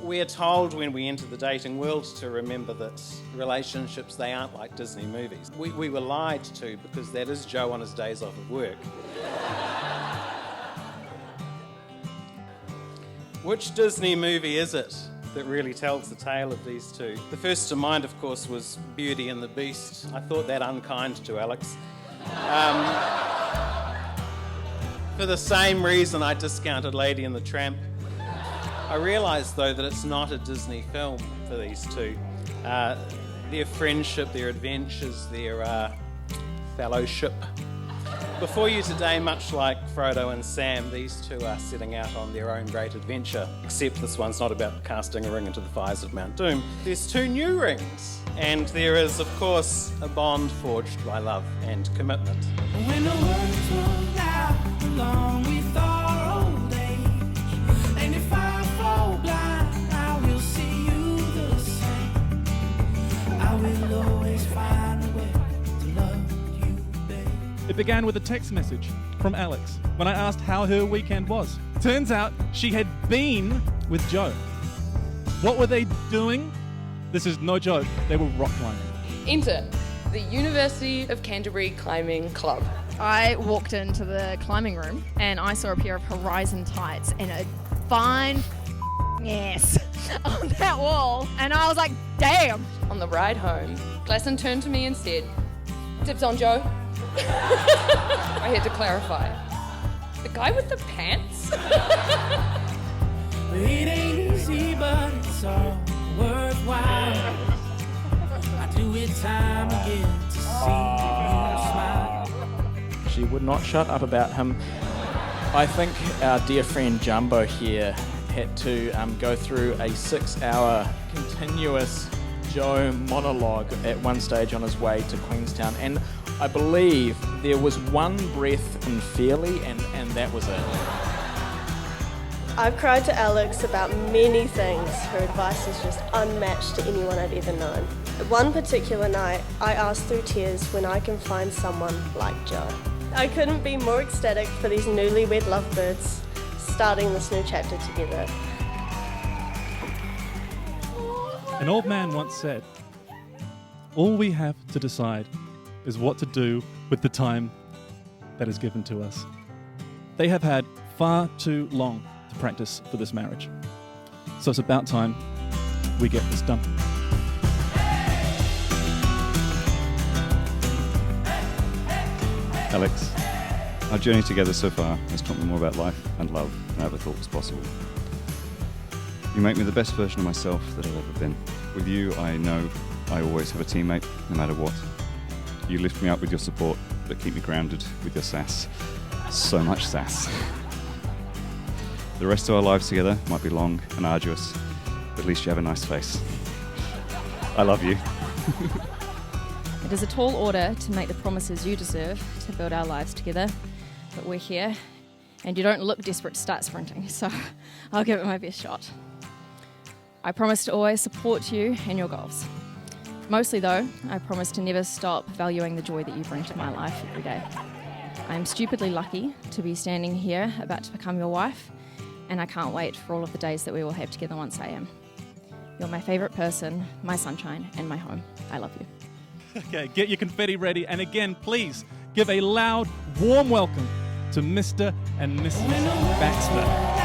We are told when we enter the dating world to remember that relationships, they aren't like Disney movies. We were lied to because that is Joe on his days off of work. Which Disney movie is it that really tells the tale of these two? The first to mind, of course, was Beauty and the Beast. I thought that unkind to Alex. For the same reason I discounted Lady and the Tramp. I realised, though, that it's not a Disney film for these two. Their friendship, their adventures, their fellowship. Before you today, much like Frodo and Sam, these two are setting out on their own great adventure, except this one's not about casting a ring into the fires of Mount Doom. There's two new rings, and there is, of course, a bond forged by love and commitment. When the words run out along with our old age, and if I fall blind, I will see you the same. I will always find a way to love you, babe. It began with a text message from Alex when I asked how her weekend was. Turns out she had been with Joe. What were they doing? This is no joke. They were rock climbing. Enter the University of Canterbury Climbing Club. I walked into the climbing room and I saw a pair of Horizon tights and a fine ass on that wall, and I was like, damn. On the ride home, Glasson turned to me and said, "Tips on Joe." I had to clarify. The guy with the pants? It ain't easy, but it's all worthwhile. I do it time again to see you smile. She would not shut up about him. I think our dear friend Jumbo here had to go through a 6-hour continuous Joe monologue at one stage on his way to Queenstown, and I believe there was one breath in Fairley, and that was it. I've cried to Alex about many things. Her advice is just unmatched to anyone I've ever known. One particular night, I asked through tears when I can find someone like Joe. I couldn't be more ecstatic for these newlywed lovebirds starting this new chapter together. An old man once said, "All we have to decide is what to do with the time that is given to us." They have had far too long to practice for this marriage. So it's about time we get this done. Alex, our journey together so far has taught me more about life and love than I ever thought was possible. You make me the best version of myself that I've ever been. With you, I know I always have a teammate, no matter what. You lift me up with your support, but keep me grounded with your sass. So much sass. The rest of our lives together might be long and arduous, but at least you have a nice face. I love you. It is a tall order to make the promises you deserve to build our lives together, but we're here, and you don't look desperate to start sprinting, so I'll give it my best shot. I promise to always support you and your goals. Mostly though, I promise to never stop valuing the joy that you bring to my life every day. I am stupidly lucky to be standing here about to become your wife, and I can't wait for all of the days that we will have together once I am. You're my favourite person, my sunshine, and my home. I love you. Okay, get your confetti ready, and again, please give a loud, warm welcome to Mr. and Mrs. Baxter.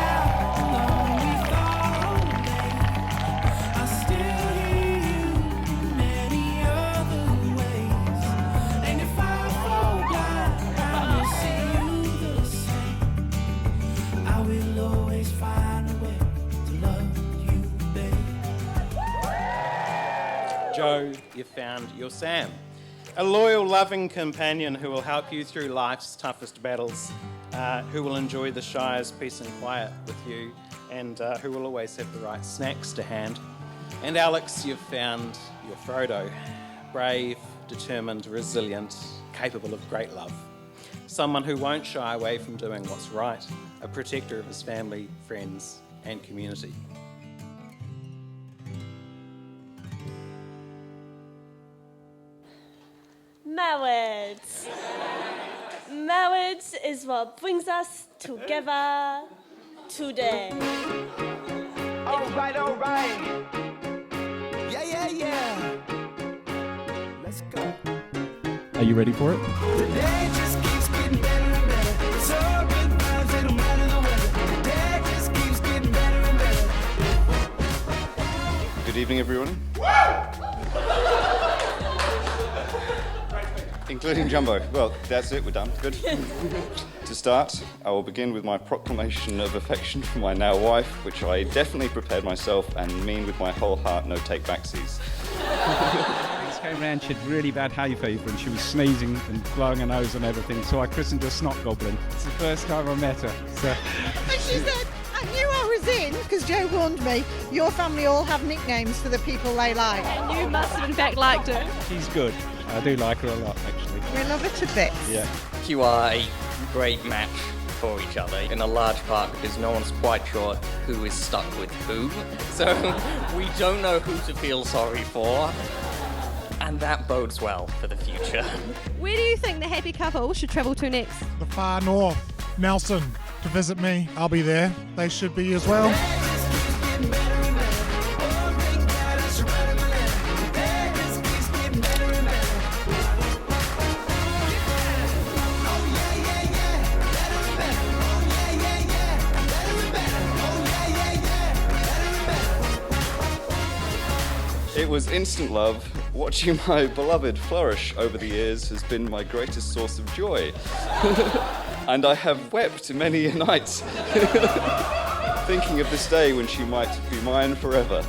Joe, you found your Sam. A loyal, loving companion who will help you through life's toughest battles, who will enjoy the Shire's peace and quiet with you, and who will always have the right snacks to hand. And Alex, you've found your Frodo. Brave, determined, resilient, capable of great love. Someone who won't shy away from doing what's right, a protector of his family, friends, and community. Marriage. Marriage is what brings us together today. All right, Are you ready for it? The day just keeps getting better and better. It's all good vibes, it don't matter the weather. The day just keeps getting better and better. Good evening, everyone. Including Jumbo. Well, that's it, we're done. Good. To start, I will begin with my proclamation of affection for my now wife, which I definitely prepared myself and mean with my whole heart, no take-backsies. This came round, she had really bad hay fever and she was sneezing and blowing her nose and everything, so I christened her Snot Goblin. It's the first time I met her. So. And she said, I knew I was in, because Joe warned me, your family all have nicknames for the people they like. And you must have in fact liked her. She's good. I do like her a lot, actually. We love her to bits. Yeah. You are a great match for each other, in a large part because no one's quite sure who is stuck with who. So we don't know who to feel sorry for. And that bodes well for the future. Where do you think the happy couple should travel to next? The far north, Nelson, to visit me. I'll be there. They should be as well. It was instant love. Watching my beloved flourish over the years has been my greatest source of joy. And I have wept many a night thinking of this day when she might be mine forever.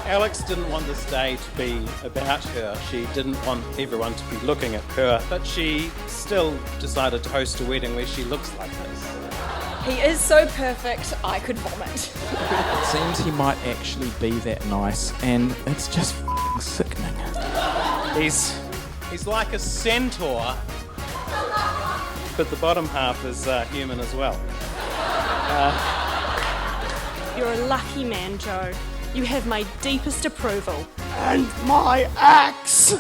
Alex didn't want this day to be about her. She didn't want everyone to be looking at her, but she still decided to host a wedding where she looks like this. He is so perfect, I could vomit. It seems he might actually be that nice, and it's just f***ing sickening. He's like a centaur, but the bottom half is human as well. You're a lucky man, Joe. You have my deepest approval. And my axe!